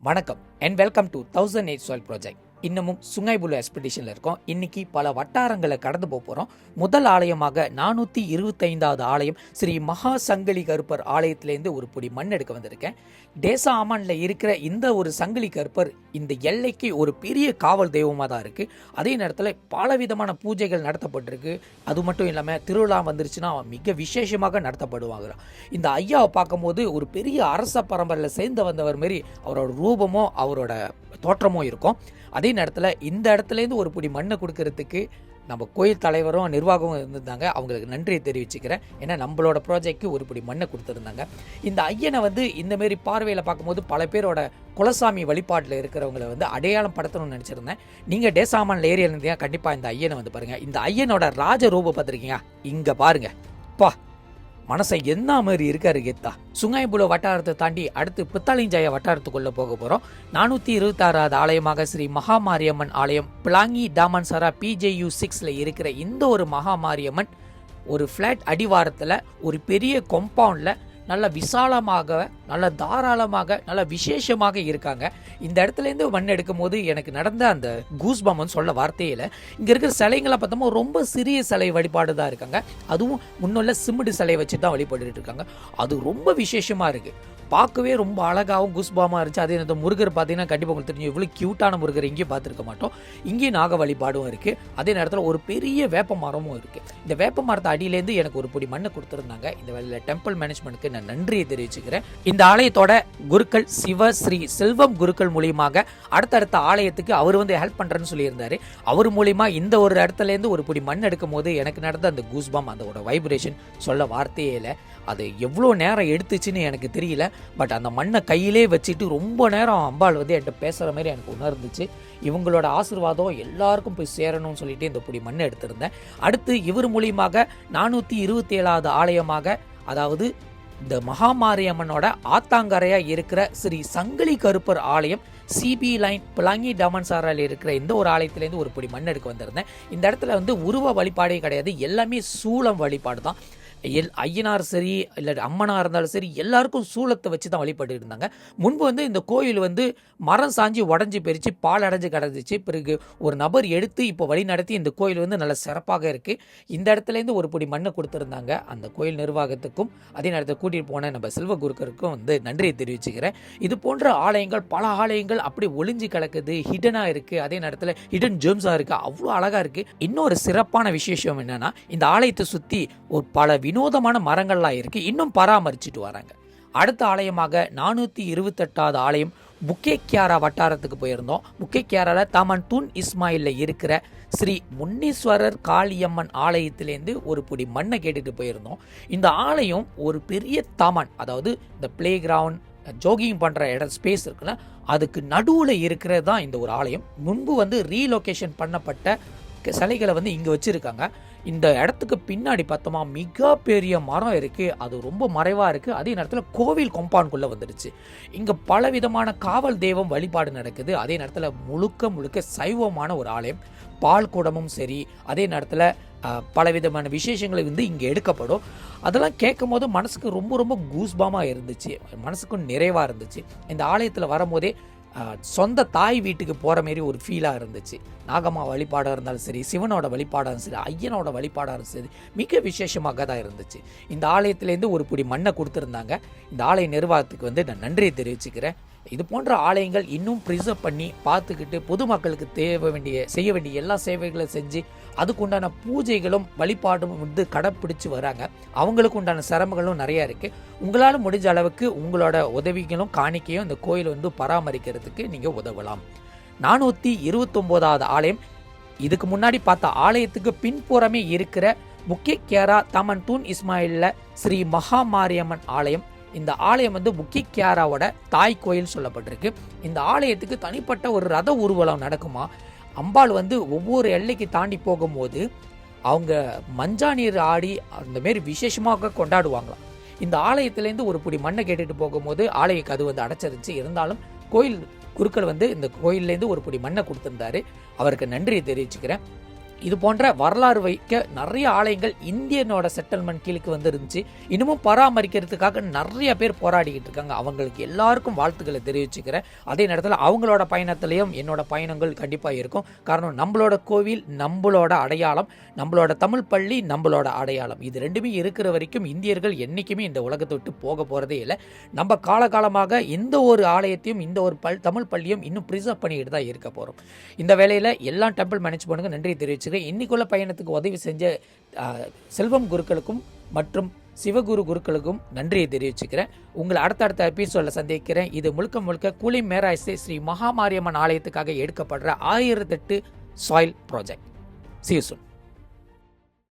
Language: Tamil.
வணக்கம் and welcome to 1008 soil project. இன்னமும் சுங்கைபுலு எக்ஸ்பெடிஷனில் இருக்கோம். இன்னைக்கு பல வட்டாரங்களை கடந்து போகிறோம். முதல் ஆலயமாக 425வது ஆலயம் ஸ்ரீ மகா சங்கிலி கருப்பர் ஆலயத்திலேருந்து ஒரு பொடி மண் எடுக்க வந்திருக்கேன். டேசா ஆமானில் இருக்கிற இந்த ஒரு சங்கிலி கருப்பர் இந்த எல்லைக்கு ஒரு பெரிய காவல் தெய்வமாக தான் இருக்குது. அதே நேரத்தில் பல விதமான பூஜைகள் நடத்தப்பட்டிருக்கு. அது மட்டும் இல்லாமல் திருவிழா வந்துருச்சுன்னா மிக விசேஷமாக நடத்தப்படுவாங்க. இந்த ஐயாவை பார்க்கும்போது ஒரு பெரிய அரச பரம்பரையில் சேர்ந்து வந்தவர் மாரி அவரோட ரூபமோ அவரோட தோற்றமோ இருக்கும். அதே நேரத்தில் இந்த இடத்துலேருந்து ஒரு பிடி மண்ணை கொடுக்கறதுக்கு நம்ம கோயில் தலைவரும் நிர்வாகமும் இருந்திருந்தாங்க. அவங்களுக்கு நன்றியை தெரிவிச்சுக்கிறேன். ஏன்னா நம்மளோட ப்ராஜெக்ட்க்கு ஒரு பிடி மண்ணை கொடுத்துருந்தாங்க. இந்த ஐயனை இந்தமாரி பார்வையில் பார்க்கும்போது பல பேரோட குலசாமி வழிபாட்டில் இருக்கிறவங்களை அடையாளம் படுத்தணும்னு நினச்சிருந்தேன். நீங்கள் டேசாமான் ஏரியாவில் இருந்தீங்க, கண்டிப்பாக இந்த ஐயனை பாருங்கள். இந்த ஐயனோட ராஜ ரூபம் பார்த்துருக்கீங்க, இங்கே பாருங்கள். பா, மனசை என்ன மாதிரி இருக்காரு கெத்தா. சுங்கைபுலு வட்டாரத்தை தாண்டி அடுத்து பித்தாளிஞ்சாய வட்டாரத்துக்குள்ள போக போறோம். 426வது ஆலயமாக ஸ்ரீ மகாமாரியம்மன் ஆலயம் பிளாங்கி டாமன்சரா PJU 6ல இருக்கிற இந்த ஒரு மகாமாரியம்மன் ஒரு ஃபிளாட் அடிவாரத்தில் ஒரு பெரிய காம்பவுண்டில் நல்ல விசாலமாக, நல்ல தாராளமாக, நல்ல விசேஷமாக இருக்காங்க. இந்த இடத்துலேருந்து மண் எடுக்கும் போது எனக்கு நடந்த அந்த கூஸ்பம்னு சொல்ல வார்த்தையில் இங்கே இருக்கிற சிலைங்களை பார்த்தோமோ ரொம்ப சிறிய சிலை வழிபாடு தான் இருக்காங்க. அதுவும் முன்னுள்ள சிமிடு சிலையை வச்சு தான் வழிபட்டு இருக்காங்க. அது ரொம்ப விசேஷமாக இருக்குது. பார்க்கவே ரொம்ப அழகாகவும் குஸ்பாமாக இருந்துச்சு. அதே இந்த முருகர் பார்த்தீங்கன்னா கண்டிப்பாக உங்களுக்கு தெரியும், இவ்வளோ க்யூட்டான முருகர் எங்கேயும் பார்த்துருக்க மாட்டோம். இங்கேயும் நாக வழிபாடும் இருக்குது. அதே நேரத்தில் ஒரு பெரிய வேப்ப மரமும் இருக்குது. இந்த வேப்ப மரத்தை அடியிலேருந்து எனக்கு ஒரு பொடி மண்ணை கொடுத்துருந்தாங்க. இந்த வேலையில் டெம்பிள் மேனேஜ்மெண்ட்டுக்கு நான் நன்றியை தெரிவிச்சுக்கிறேன். இந்த ஆலயத்தோட குருக்கள் சிவ ஸ்ரீ செல்வம் குருக்கள் மூலியமாக அடுத்தடுத்த ஆலயத்துக்கு அவர் ஹெல்ப் பண்ணுறேன்னு சொல்லியிருந்தாரு. அவர் மூலியமா இந்த ஒரு இடத்துலேருந்து ஒரு பொடி மண் எடுக்கும் போது எனக்கு நடந்த அந்த கூஸ்பாம், அதோட வைப்ரேஷன் சொல்ல வார்த்தையே இல்லை. அது எவ்வளோ நேரம் எடுத்துச்சுன்னு எனக்கு தெரியல. பட் அந்த மண்ணை கையிலே வச்சுட்டு ரொம்ப நேரம் அம்பாள் என்கிட்ட பேசுகிற மாதிரி எனக்கு உணர்ந்துச்சு. இவங்களோட ஆசீர்வாதம் எல்லாருக்கும் போய் சேரணும்னு சொல்லிட்டு இந்த பொடி மண்ணை எடுத்திருந்தேன். அடுத்து இவர் மூலியமாக 427வது ஆலயமாக, அதாவது இந்த மகாமாரியம்மனோட ஆத்தாங்கரையாக இருக்கிற ஸ்ரீ சங்கிலி கருப்பர் ஆலயம் CB லைன் பிளாங்கி டாமன்சாரால் இருக்கிற இந்த ஒரு ஆலயத்திலேருந்து ஒரு பொடி மண் எடுக்க வந்திருந்தேன். இந்த இடத்துல உருவ வழிபாடே கிடையாது, எல்லாமே சூளம் வழிபாடு தான். ஐயனார் சரி இல்லை அம்மனாக இருந்தாலும் சரி, எல்லாருக்கும் சூளத்தை வச்சு தான் வழிபட்டு இருந்தாங்க. முன்பு இந்த கோயில் மரம் சாஞ்சி உடஞ்சி பெரிச்சு பால் அடைஞ்சு கிடந்துச்சு. பிறகு ஒரு நபர் எடுத்து இப்போ வழி நடத்தி இந்த கோயில் நல்ல சிறப்பாக இருக்குது. இந்த இடத்துலேருந்து ஒரு பொடி மண்ணை கொடுத்துருந்தாங்க. அந்த கோயில் நிர்வாகத்துக்கும் அதே நேரத்தில் கூட்டிகிட்டு போன நம்ம செல்வ குருக்கருக்கும் நன்றியை தெரிவிச்சுக்கிறேன். இது போன்ற ஆலயங்கள், பல ஆலயங்கள் அப்படி ஒளிஞ்சு கிடக்குது, ஹிடனாக இருக்குது. அதே நேரத்தில் ஹிடன் ஜெம்ஸாக இருக்குது, அவ்வளோ அழகாக இருக்குது. இன்னொரு சிறப்பான விசேஷம் என்னென்னா, இந்த ஆலயத்தை சுற்றி ஒரு பல வினோதமான மரங்கள்லாம் இருக்கு, இன்னும் பராமரிச்சுட்டு வராங்க. அடுத்த ஆலயமாக 428வது ஆலயம் புக்கேக்கியாரா வட்டாரத்துக்கு போயிருந்தோம். புக்கேக்கியாரால தாமன் தூன் இஸ்மாயில்ல இருக்கிற ஸ்ரீ முன்னீஸ்வரர் காளியம்மன் ஆலயத்திலேருந்து ஒரு பொடி மண்ணை கேட்டுட்டு போயிருந்தோம். இந்த ஆலயம் ஒரு பெரிய தாமன், அதாவது இந்த பிளே கிரவுண்ட், ஜோகிங் பண்ணுற இடம் ஸ்பேஸ் இருக்குல்ல, அதுக்கு நடுவில் இருக்கிறது தான் இந்த ஒரு ஆலயம். முன்பு ரீலொகேஷன் பண்ணப்பட்ட சிலைகளை இங்கே வச்சுருக்காங்க. இந்த இடத்துக்கு பின்னாடி பார்த்தோமா மிகப்பெரிய மரம் இருக்குது. அது ரொம்ப மறைவாக இருக்குது. அதே நேரத்தில் கோவில் காம்பவுண்டுக்குள்ளே வந்துடுச்சு. இங்கே பல விதமான காவல் தெய்வம் வழிபாடு நடக்குது. அதே நேரத்தில் முழுக்க சைவமான ஒரு ஆலயம். பால் குடமும் சரி, அதே நேரத்தில் பலவிதமான விசேஷங்களை இங்கே எடுக்கப்படும். அதெல்லாம் கேட்கும் போது மனசுக்கு ரொம்ப கூஸ்பாமாக இருந்துச்சு, மனசுக்கும் நிறைவாக இருந்துச்சு. இந்த ஆலயத்தில் வரும்போதே சொந்த தாய் வீட்டுக்கு போகிற மாரி ஒரு ஃபீலாக இருந்துச்சு. நாகம்மா வழிபாடாக இருந்தாலும் சரி, சிவனோட வழிபாடாக இருந்தாலும் சரி, ஐயனோட வழிபாடாக இருந்தாலும் சரி, மிக விசேஷமாக தான் இருந்துச்சு. இந்த ஆலயத்திலேருந்து ஒரு பொடி மண்ணை கொடுத்துருந்தாங்க. இந்த ஆலய நிர்வாகத்துக்கு நான் நன்றியை தெரிவிச்சுக்கிறேன். இது போன்ற ஆலயங்கள் இன்னும் ப்ரிசர்வ் பண்ணி பார்த்துக்கிட்டு பொதுமக்களுக்கு செய்ய வேண்டிய எல்லா சேவைகளை செஞ்சு அதுக்குண்டான பூஜைகளும் வழிபாடும் கடைப்பிடிச்சு வராங்க. அவங்களுக்கு உண்டான சிரமங்களும் நிறையா இருக்குது. உங்களால் முடிஞ்ச அளவுக்கு உங்களோட உதவிகளும் காணிக்கையும் இந்த கோயில் பராமரிக்கிறதுக்கு நீங்கள் உதவலாம். 429வது ஆலயம், இதுக்கு முன்னாடி பார்த்த ஆலயத்துக்கு பின்புறமே இருக்கிற புக்கேக்கியாரா தாமன் தூன் இஸ்மாயில்ல ஸ்ரீ மகாமாரியம்மன் ஆலயம். இந்த ஆலயம் புக்கேக்கியாராவோட தாய் கோயில் சொல்லப்பட்டிருக்கு. இந்த ஆலயத்துக்கு தனிப்பட்ட ஒரு ரத ஊர்வலம் நடக்குமா. அம்பாள் ஒவ்வொரு எல்லைக்கு தாண்டி போகும்போது அவங்க மஞ்சா நீர் ஆடி அந்த மாரி விசேஷமாக கொண்டாடுவாங்களாம். இந்த ஆலயத்திலேருந்து ஒரு பொடி மண்ணை கேட்டுட்டு போகும்போது ஆலய கதவு அடைச்சிருந்துச்சு. இருந்தாலும் கோயில் குருக்கள் இந்த கோயிலேருந்து ஒரு பொடி மண்ணை கொடுத்துருந்தாரு. அவருக்கு நன்றியை தெரிவிச்சுக்கிறேன். இது போன்ற வரலாறு வைக்க நிறைய ஆலயங்கள் இந்தியனோட செட்டில்மெண்ட் கீழுக்கு வந்துருந்துச்சு. இன்னமும் பராமரிக்கிறதுக்காக நிறைய பேர் போராடிக்கிட்டு இருக்காங்க. அவங்களுக்கு எல்லாருக்கும் வாழ்த்துக்களை தெரிவிச்சுக்கிறேன். அதே நேரத்தில் அவங்களோட பயணத்திலையும் என்னோட பயணங்கள் கண்டிப்பாக இருக்கும். காரணம் நம்மளோட கோவில் நம்மளோட அடையாளம், நம்மளோட தமிழ் பள்ளி நம்மளோட அடையாளம். இது ரெண்டுமே இருக்கிற வரைக்கும் இந்தியர்கள் என்றைக்குமே இந்த உலகத்தை விட்டு போக போகிறதே இல்லை. நம்ம காலகாலமாக இந்த ஒரு ஆலயத்தையும் இந்த ஒரு தமிழ் பள்ளியும் இன்னும் ப்ரிசர்வ் பண்ணிக்கிட்டு தான் இருக்க போகிறோம். இந்த வேளையில் எல்லா டெம்பிள் மேனேஜ்மெண்ட்டுக்கும் நன்றி தெரிவிச்சுக்கிறேன். இன்னைக்குள்ள பயணத்துக்கு உதவி செஞ்ச செல்வம் குருக்களுக்கும் மற்றும் சிவகுரு குருக்களுக்கும் நன்றியை தெரிவிச்சுக்கிறேன். உங்களை அடுத்தடுத்த எபிசோடில் சந்திக்கிறேன். இது முழுக்க முழுக்க கூலி மேராய்ஸே ஸ்ரீ மகாமாரியம்மன் ஆலயத்துக்காக எடுக்கப்படுற 1008 soil project. See you soon.